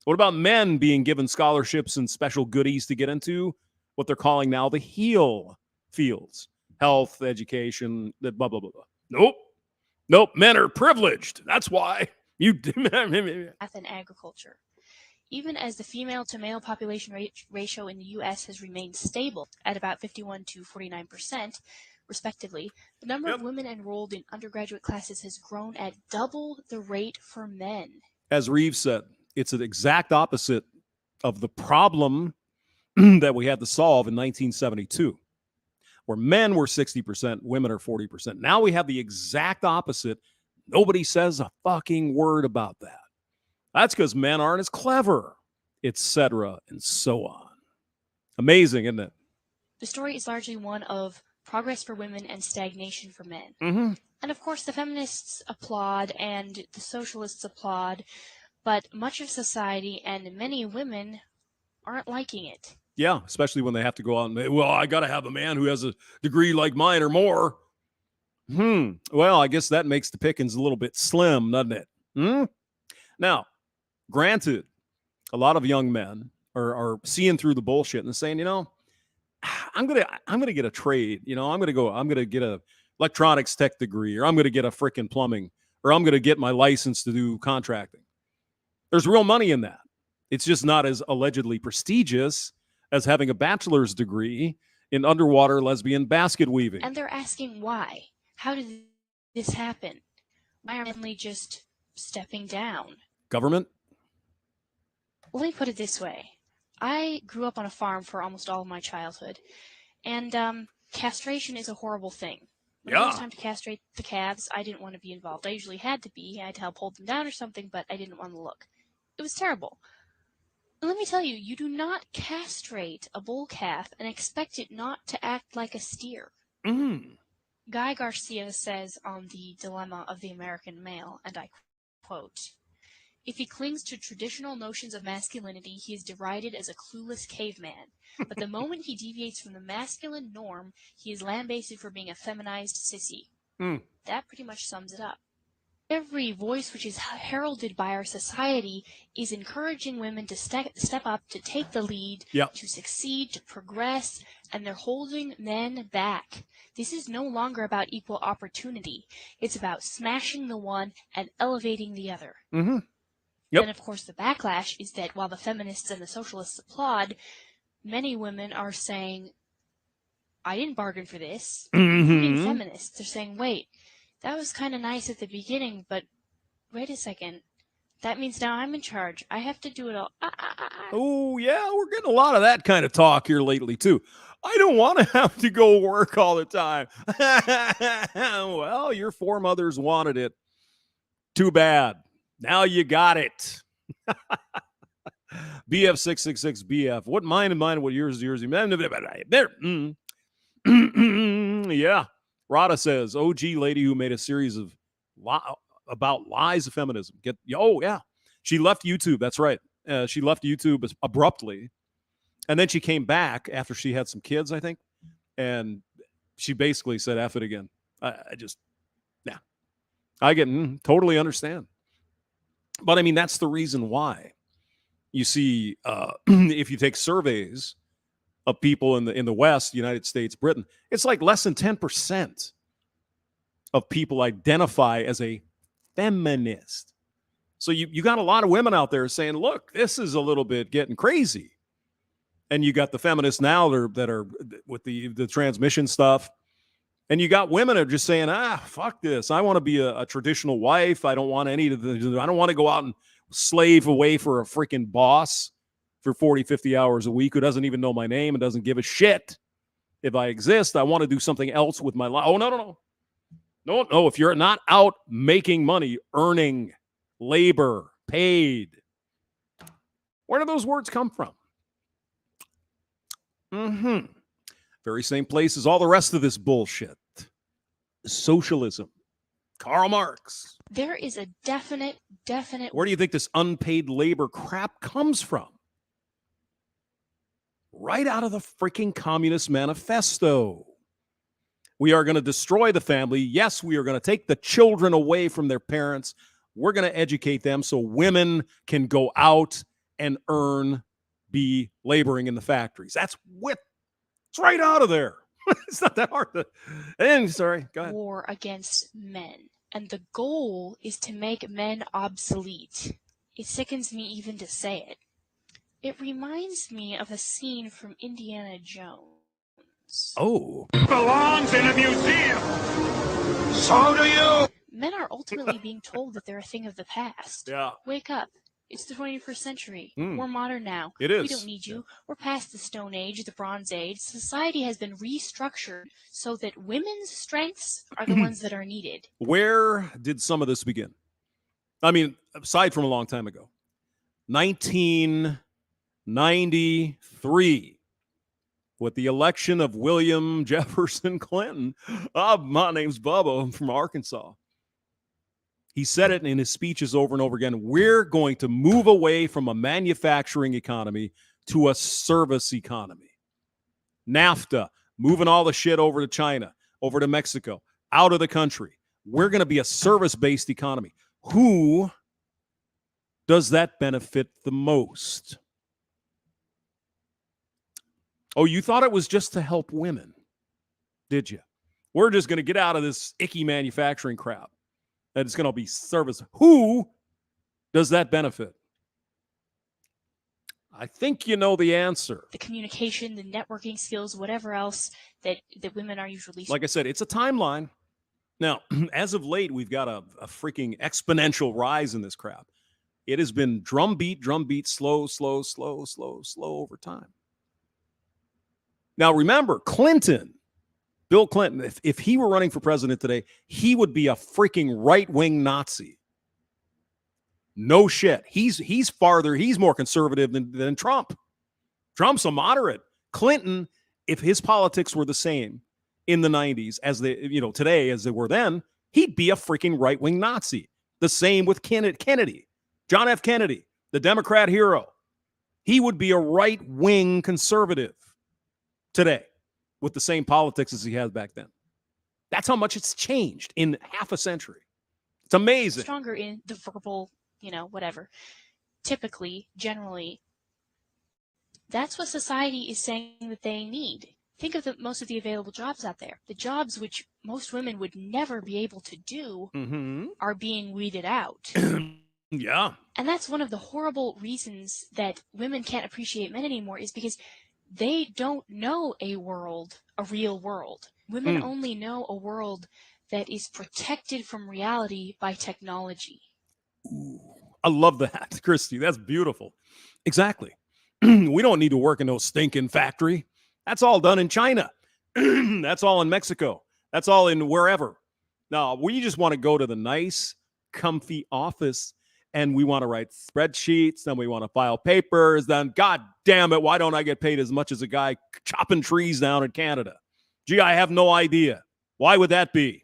What about men being given scholarships and special goodies to get into what they're calling now the HEAL fields? Health, education, blah, blah, blah, blah. Nope. Men are privileged. That's why. Math and agriculture. Even as the female-to-male population ratio in the U.S. has remained stable at about 51 to 49%, respectively, the number of women enrolled in undergraduate classes has grown at double the rate for men. As Reeves said, it's an exact opposite of the problem that we had to solve in 1972, where men were 60%, women are 40%. Now we have the exact opposite. Nobody says a fucking word about that. That's because men aren't as clever, etc., and so on. Amazing, isn't it? The story is largely one of progress for women and stagnation for men. Mm-hmm. And of course, the feminists applaud and the socialists applaud, but much of society and many women aren't liking it. Yeah, especially when they have to go out and, well, I got to have a man who has a degree like mine or more. Well, I guess that makes the pickings a little bit slim, doesn't it? Now, granted, a lot of young men are seeing through the bullshit and saying, I'm gonna get a trade. I'm gonna get a electronics tech degree, or I'm gonna get a frickin' plumbing, or I'm gonna get my license to do contracting. There's real money in that. It's just not as allegedly prestigious as having a bachelor's degree in underwater lesbian basket weaving. And they're asking why. How did this happen? Why are men just stepping down? Government? Let me put it this way. I grew up on a farm for almost all of my childhood, and castration is a horrible thing. When it was time to castrate the calves, I didn't want to be involved. I usually had to be. I had to help hold them down or something, but I didn't want to look. It was terrible. And let me tell you, you do not castrate a bull calf and expect it not to act like a steer. Guy Garcia says on The Dilemma of the American Male, and I quote, "If he clings to traditional notions of masculinity, he is derided as a clueless caveman. But the moment he deviates from the masculine norm, he is lambasted for being a feminized sissy." That pretty much sums it up. Every voice which is heralded by our society is encouraging women to step up, to take the lead, to succeed, to progress, and they're holding men back. This is no longer about equal opportunity. It's about smashing the one and elevating the other. Then, of course, the backlash is that while the feminists and the socialists applaud, many women are saying, I didn't bargain for this. Including feminists. They're saying, wait, that was kind of nice at the beginning, but wait a second. That means now I'm in charge. I have to do it all. Oh, yeah, we're getting a lot of that kind of talk here lately, too. I don't want to have to go work all the time. Well, your foremothers wanted it. Too bad. Now you got it. BF666BF. What mine and mine? What yours is yours? There. Yeah. Rada says, OG lady who made a series of about lies of feminism. Oh, yeah. She left YouTube. That's right. She left YouTube abruptly. And then she came back after she had some kids, I think. And she basically said, F it again. I totally understand. But I mean, that's the reason why. You see, if you take surveys of people in the West, United States, Britain, it's like less than 10% of people identify as a feminist. So you got a lot of women out there saying, look, this is a little bit getting crazy. And you got the feminists now that are with the transmission stuff. And you got women that are just saying, fuck this. I want to be a traditional wife. I don't want I don't want to go out and slave away for a freaking boss for 40, 50 hours a week who doesn't even know my name and doesn't give a shit if I exist. I want to do something else with my life. Oh, no. No, if you're not out making money, earning, labor, paid, where do those words come from? Very same place as all the rest of this bullshit. Socialism. Karl Marx. There is a definite. Where do you think this unpaid labor crap comes from? Right out of the freaking Communist Manifesto. We are going to destroy the family. Yes, we are going to take the children away from their parents. We're going to educate them so women can go out and earn, be laboring in the factories. It's right out of there. It's not that hard to. And sorry, go ahead. War against men. And the goal is to make men obsolete. It sickens me even to say it. It reminds me of a scene from Indiana Jones. Oh. Belongs in a museum. So do you. Men are ultimately being told that they're a thing of the past. Yeah. Wake up. It's the 21st century. Mm. We're modern now. It is. We don't need you. We're past the Stone Age, the Bronze Age. Society has been restructured so that women's strengths are the ones that are needed. Where did some of this begin? I mean, aside from a long time ago. 1993. With the election of William Jefferson Clinton. My name's Bubba. I'm from Arkansas. He said it in his speeches over and over again. We're going to move away from a manufacturing economy to a service economy. NAFTA, moving all the shit over to China, over to Mexico, out of the country. We're going to be a service-based economy. Who does that benefit the most? Oh, you thought it was just to help women, did you? We're just going to get out of this icky manufacturing crap. That it's going to be service. Who does that benefit? I think you know the answer. The communication, the networking skills, whatever else that women are usually. Like I said, it's a timeline. Now, as of late, we've got a freaking exponential rise in this crap. It has been drumbeat, slow over time. Now, remember, Bill Clinton, if he were running for president today, he would be a freaking right-wing Nazi. No shit. He's more conservative than Trump. Trump's a moderate. Clinton, if his politics were the same in the 90s as today as they were then, he'd be a freaking right-wing Nazi. The same with Kennedy. John F. Kennedy, the Democrat hero. He would be a right-wing conservative today with the same politics as he had back then. That's how much it's changed in half a century. It's amazing. Stronger in the verbal, whatever. Typically, generally, that's what society is saying that they need. Think of most of the available jobs out there. The jobs which most women would never be able to do are being weeded out. Yeah. And that's one of the horrible reasons that women can't appreciate men anymore, is because they don't know a real world. Women only know a world that is protected from reality by technology. Ooh, I love that, Christy. That's beautiful. Exactly. We don't need to work in no stinking factory. That's all done in China. That's all in Mexico. That's all in wherever. No, we just want to go to the nice, comfy office, and we want to write spreadsheets, then we want to file papers, then, God damn it, why don't I get paid as much as a guy chopping trees down in Canada? Gee, I have no idea. Why would that be?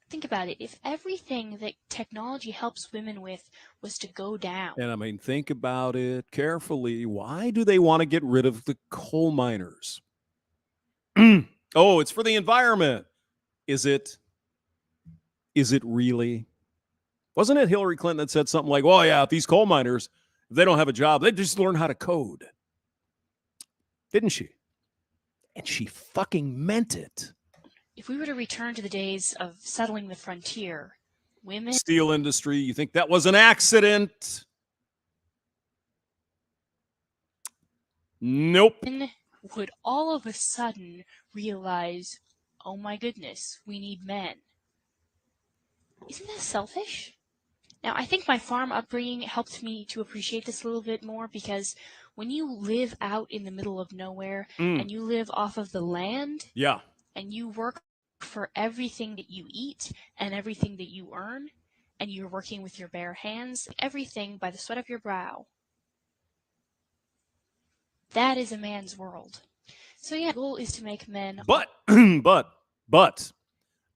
Think about it. If everything that technology helps women with was to go down. And I mean, think about it carefully. Why do they want to get rid of the coal miners? Oh, it's for the environment. Is it really? Wasn't it Hillary Clinton that said something like, well, yeah, if these coal miners, if they don't have a job, they just learn how to code. Didn't she? And she fucking meant it. If we were to return to the days of settling the frontier, women... Steel industry, you think that was an accident? Nope. Women would all of a sudden realize, oh my goodness, we need men. Isn't that selfish? Now, I think my farm upbringing helped me to appreciate this a little bit more, because when you live out in the middle of nowhere and you live off of the land, Yeah. and you work for everything that you eat and everything that you earn, and you're working with your bare hands, everything by the sweat of your brow, that is a man's world. So yeah, the goal is to make men. But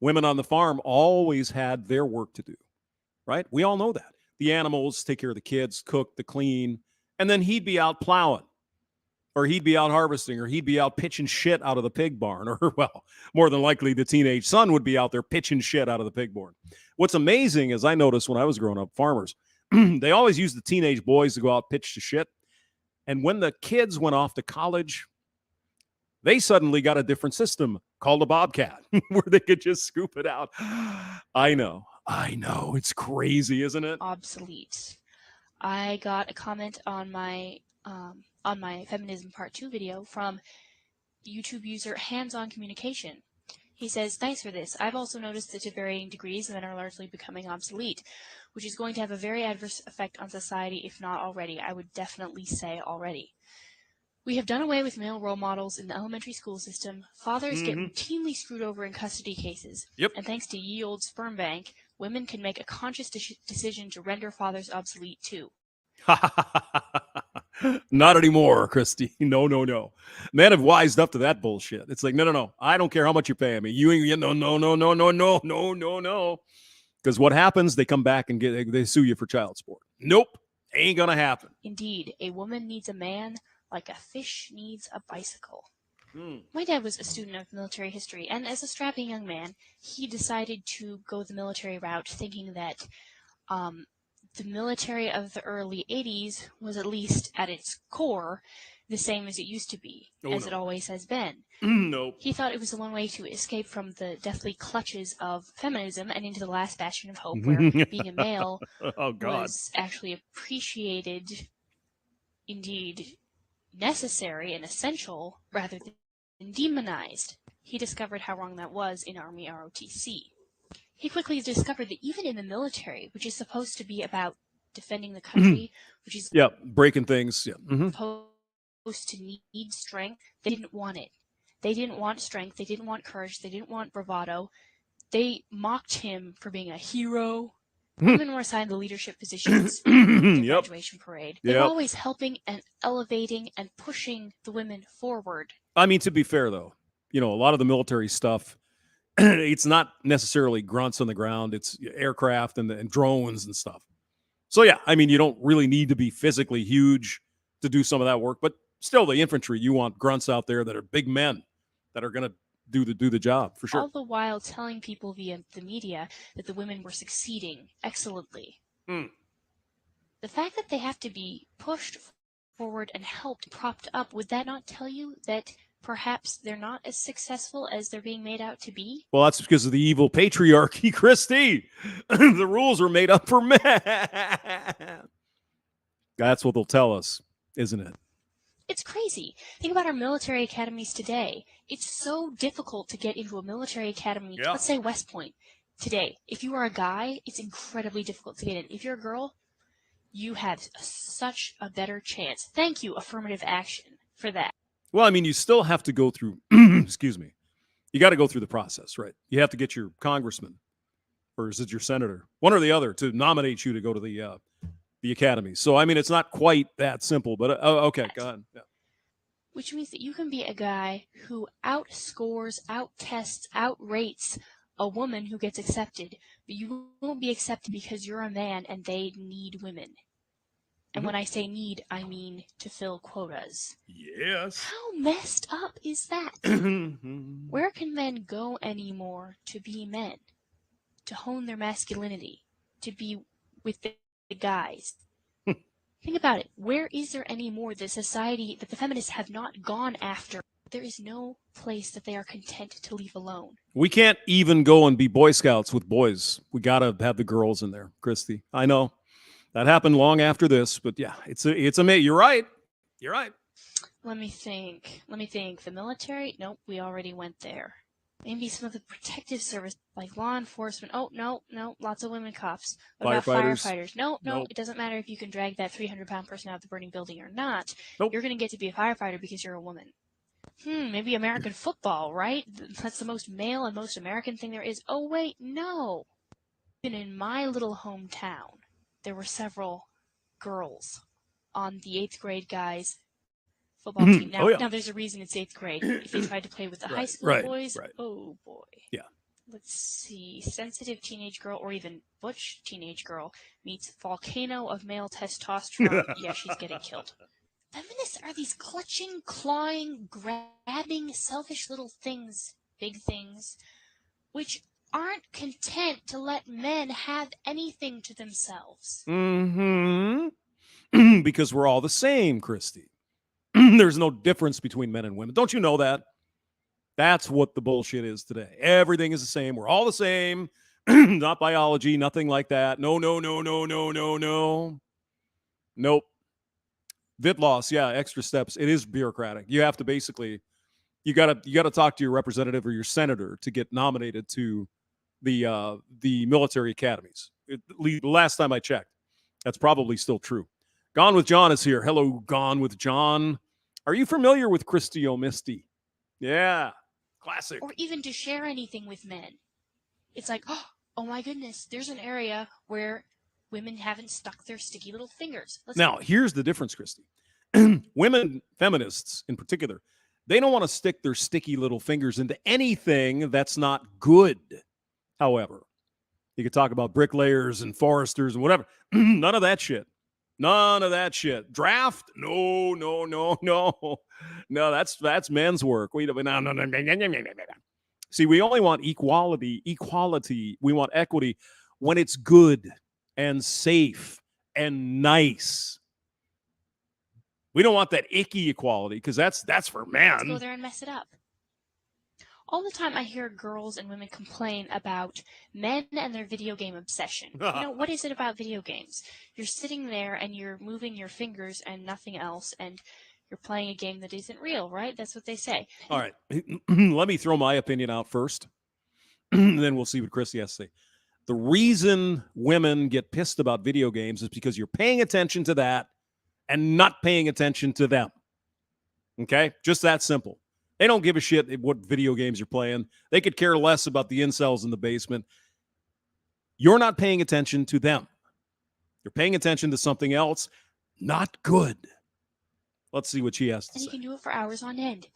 women on the farm always had their work to do, right? We all know that. The animals, take care of the kids, cook, the clean, and then he'd be out plowing, or he'd be out harvesting, or he'd be out pitching shit out of the pig barn, or, well, more than likely the teenage son would be out there pitching shit out of the pig barn. What's amazing is I noticed when I was growing up, farmers, they always used the teenage boys to go out pitch to shit. And when the kids went off to college, they suddenly got a different system called a bobcat where they could just scoop it out. I know. It's crazy, isn't it? Obsolete. I got a comment on my Feminism Part 2 video from YouTube user Hands-On Communication. He says, "Thanks for this. I've also noticed that to varying degrees, men are largely becoming obsolete, which is going to have a very adverse effect on society, if not already. I would definitely say already. We have done away with male role models in the elementary school system. Fathers get routinely screwed over in custody cases. Yep. And thanks to ye old sperm bank, women can make a conscious decision to render fathers obsolete too." Not anymore, Christy. No. Men have wised up to that bullshit. It's like, no. I don't care how much you're paying me. You ain't, no. Because what happens? They come back and they sue you for child support. Nope. Ain't gonna happen. Indeed, a woman needs a man like a fish needs a bicycle. My dad was a student of military history, and as a strapping young man, he decided to go the military route, thinking that the military of the early 80s was, at least at its core, the same as it used to be, it always has been. Nope. He thought it was the one way to escape from the deathly clutches of feminism and into the last bastion of hope, where being a male was actually appreciated, indeed necessary and essential, rather than demonized. He discovered how wrong that was in Army ROTC. He quickly discovered that even in the military, which is supposed to be about defending the country, which is breaking things, supposed to need strength, they didn't want it. They didn't want strength. They didn't want courage. They didn't want bravado. They mocked him for being a hero. Women were assigned the leadership positions at the graduation parade. They were always helping and elevating and pushing the women forward. I mean, to be fair, though, a lot of the military stuff, it's not necessarily grunts on the ground. It's aircraft and drones and stuff. So, yeah, I mean, you don't really need to be physically huge to do some of that work. But still, the infantry, you want grunts out there that are big men that are going to do the job, for sure. All the while telling people via the media that the women were succeeding excellently. The fact that they have to be pushed forward and helped, propped up, would that not tell you that perhaps they're not as successful as they're being made out to be? Well, that's because of the evil patriarchy, Christy. The rules were made up for men. That's what they'll tell us, isn't it? It's crazy. Think about our military academies today. It's so difficult to get into a military academy, let's say West Point, today. If you are a guy, it's incredibly difficult to get in. If you're a girl, you have such a better chance. Thank you, affirmative action, for that. Well, I mean, you still have to go through, excuse me, you got to go through the process, right? You have to get your congressman, or is it your senator, one or the other, to nominate you to go to the academy. So, I mean, it's not quite that simple, but okay, go ahead. Yeah. Which means that you can be a guy who outscores, outtests, outrates a woman who gets accepted, but you won't be accepted because you're a man and they need women. And when I say need, I mean to fill quotas. Yes. How messed up is that? Where can men go anymore to be men? To hone their masculinity? To be with the guys? Think about it. Where is there any more the society that the feminists have not gone after? There is no place that they are content to leave alone. We can't even go and be Boy Scouts with boys. We got to have the girls in there, Christy. I know. That happened long after this, but yeah, it's amazing. You're right. Let me think. The military? Nope, we already went there. Maybe some of the protective service, like law enforcement. Oh, no, lots of women cops. What about Firefighters. firefighters? No, Nope. it doesn't matter if you can drag that 300-pound person out of the burning building or not. Nope. You're going to get to be a firefighter because you're a woman. Maybe American football, right? That's the most male and most American thing there is. Oh, wait, no. Even in my little hometown, there were several girls on the 8th grade guys' football team. Now, now there's a reason it's 8th grade. If they tried to play with the high school boys, oh boy. Yeah. Let's see. Sensitive teenage girl or even butch teenage girl meets volcano of male testosterone. Yeah, she's getting killed. Feminists are these clutching, clawing, grabbing, selfish little things, big things, which aren't content to let men have anything to themselves. Because we're all the same, Christy. There's no difference between men and women. Don't you know that? That's what the bullshit is today. Everything is the same. We're all the same. Not biology, nothing like that. No. Nope. Vit loss, yeah, extra steps. It is bureaucratic. You have to basically, you gotta talk to your representative or your senator to get nominated to the military academies. Last time I checked, that's probably still true. Gone with John is here. Hello, Gone with John. Are you familiar with Christy0Misty? Yeah, classic. Or even to share anything with men. It's like, oh my goodness, there's an area where women haven't stuck their sticky little fingers. Now, here's the difference, Christy. Women, feminists in particular, they don't want to stick their sticky little fingers into anything that's not good. However, you could talk about bricklayers and foresters and whatever. None of that shit. None of that shit. Draft? No. No, that's men's work. No. See, we only want equality. We want equity when it's good and safe and nice. We don't want that icky equality because that's for men. Let's go there and mess it up. All the time I hear girls and women complain about men and their video game obsession. What is it about video games? You're sitting there and you're moving your fingers and nothing else, and you're playing a game that isn't real, right? That's what they say. All right. Let me throw my opinion out first, and then we'll see what Christy has to say. The reason women get pissed about video games is because you're paying attention to that and not paying attention to them. Okay? Just that simple. They don't give a shit what video games you're playing. They could care less about the incels in the basement. You're not paying attention to them. You're paying attention to something else. Not good. Let's see what she has to say. And you can do it for hours on end.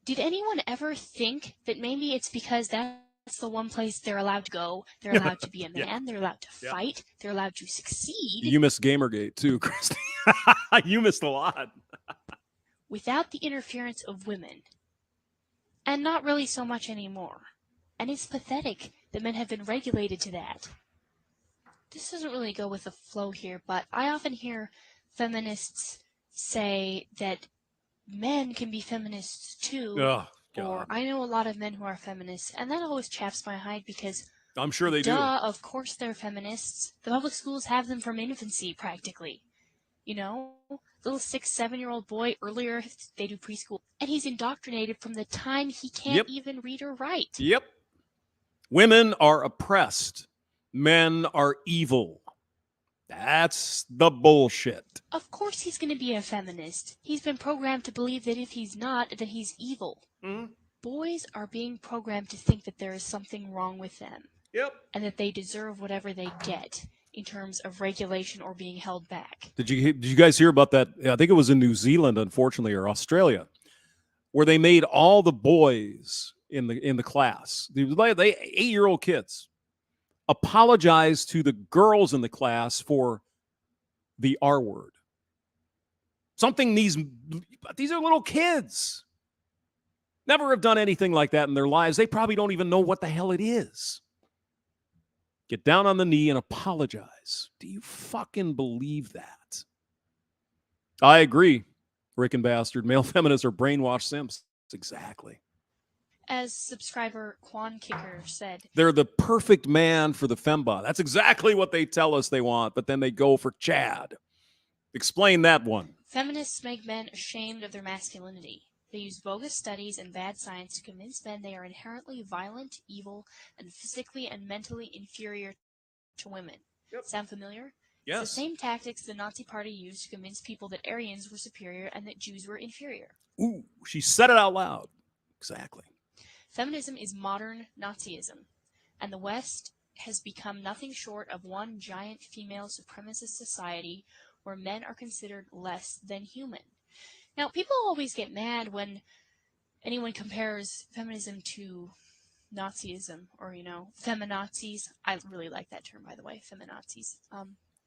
Did anyone ever think that maybe it's because that's the one place they're allowed to go? They're allowed to be a man. They're allowed to fight. They're allowed to succeed. You missed Gamergate too, Christy. You missed a lot. Without the interference of women. And not really so much anymore. And it's pathetic that men have been regulated to that. This doesn't really go with the flow here, but I often hear feminists say that men can be feminists too. Oh, or I know a lot of men who are feminists, and that always chaps my hide because I'm sure they do. Of course they're feminists. The public schools have them from infancy, practically. Little 6-7-year-old boy, earlier they do preschool, and he's indoctrinated from the time he can't even read or write. Yep. Women are oppressed. Men are evil. That's the bullshit. Of course he's going to be a feminist. He's been programmed to believe that if he's not, then he's evil. Mm-hmm. Boys are being programmed to think that there is something wrong with them. Yep. And that they deserve whatever they get in terms of regulation or being held back. Did you guys hear about that? I think it was in New Zealand, unfortunately, or Australia, where they made all the boys in the class, they 8-year-old kids, apologize to the girls in the class for the R word. Something these are little kids. Never have done anything like that in their lives. They probably don't even know what the hell it is. Get down on the knee and apologize. Do you fucking believe that? I agree, Rick and Bastard. Male feminists are brainwashed simps. Exactly. As subscriber Quan Kicker said, they're the perfect man for the fembot. That's exactly what they tell us they want, but then they go for Chad. Explain that one. Feminists make men ashamed of their masculinity. They use bogus studies and bad science to convince men they are inherently violent, evil, and physically and mentally inferior to women. Yep. Sound familiar? Yes. It's the same tactics the Nazi Party used to convince people that Aryans were superior and that Jews were inferior. Ooh, she said it out loud. Exactly. Feminism is modern Nazism, and the West has become nothing short of one giant female supremacist society where men are considered less than human. Now, people always get mad when anyone compares feminism to Nazism or, feminazis. I really like that term, by the way, feminazis.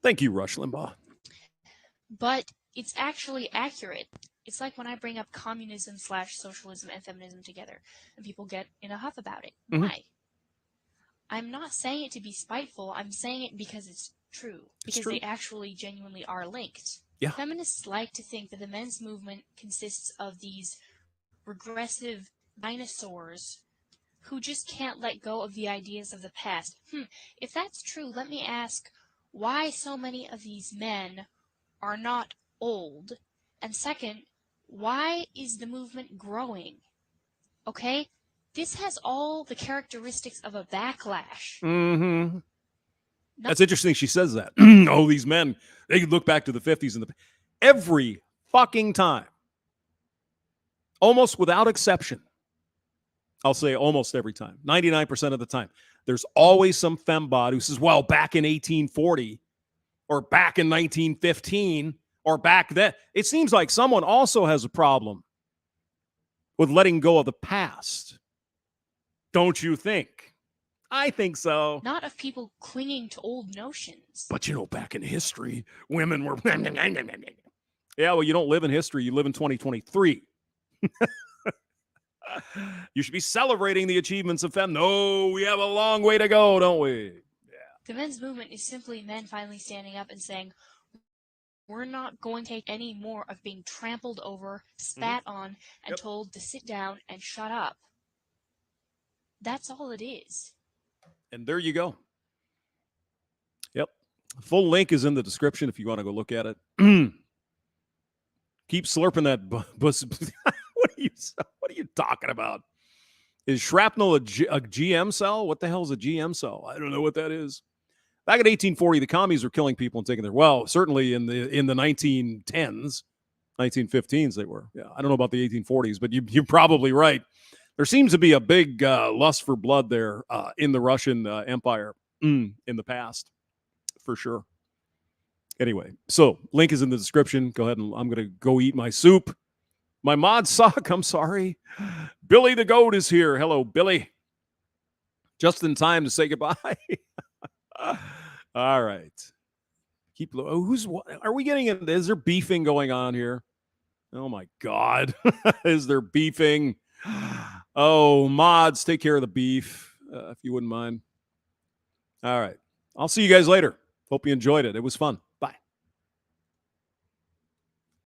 Thank you, Rush Limbaugh. But it's actually accurate. It's like when I bring up communism/socialism and feminism together, and people get in a huff about it. Mm-hmm. Why? I'm not saying it to be spiteful. I'm saying it because it's true. Because they actually genuinely are linked. Yeah. Feminists like to think that the men's movement consists of these regressive dinosaurs who just can't let go of the ideas of the past. If that's true, let me ask why so many of these men are not old, and second, why is the movement growing? Okay? This has all the characteristics of a backlash. Mm-hmm. That's interesting she says that. Oh, these men, they could look back to the 50s and every fucking time, almost without exception, I'll say almost every time, 99% of the time, there's always some fembot who says, well, back in 1840 or back in 1915 or back then. It seems like someone also has a problem with letting go of the past. Don't you think? I think so. Not of people clinging to old notions. But, back in history, women were... Yeah, well, you don't live in history. You live in 2023. You should be celebrating the achievements of fem. No, we have a long way to go, don't we? Yeah. The men's movement is simply men finally standing up and saying, we're not going to take any more of being trampled over, spat on, and told to sit down and shut up. That's all it is. And there you go. Yep. Full link is in the description if you want to go look at it. Keep slurping that bus. What are you talking about? Is shrapnel a GM cell? What the hell is a GM cell? I don't know what that is. Back in 1840, the commies were killing people and taking their... Well, certainly in the 1910s, 1915s they were. Yeah, I don't know about the 1840s, but you're probably right. There seems to be a big lust for blood there in the Russian Empire in the past, for sure. Anyway, so link is in the description. Go ahead and I'm going to go eat my soup. My mod sock, I'm sorry. Billy the Goat is here. Hello, Billy. Just in time to say goodbye. All right. Are we getting in? Is there beefing going on here? Oh my God. Is there beefing? Oh, mods, take care of the beef, if you wouldn't mind. All right. I'll see you guys later. Hope you enjoyed it. It was fun.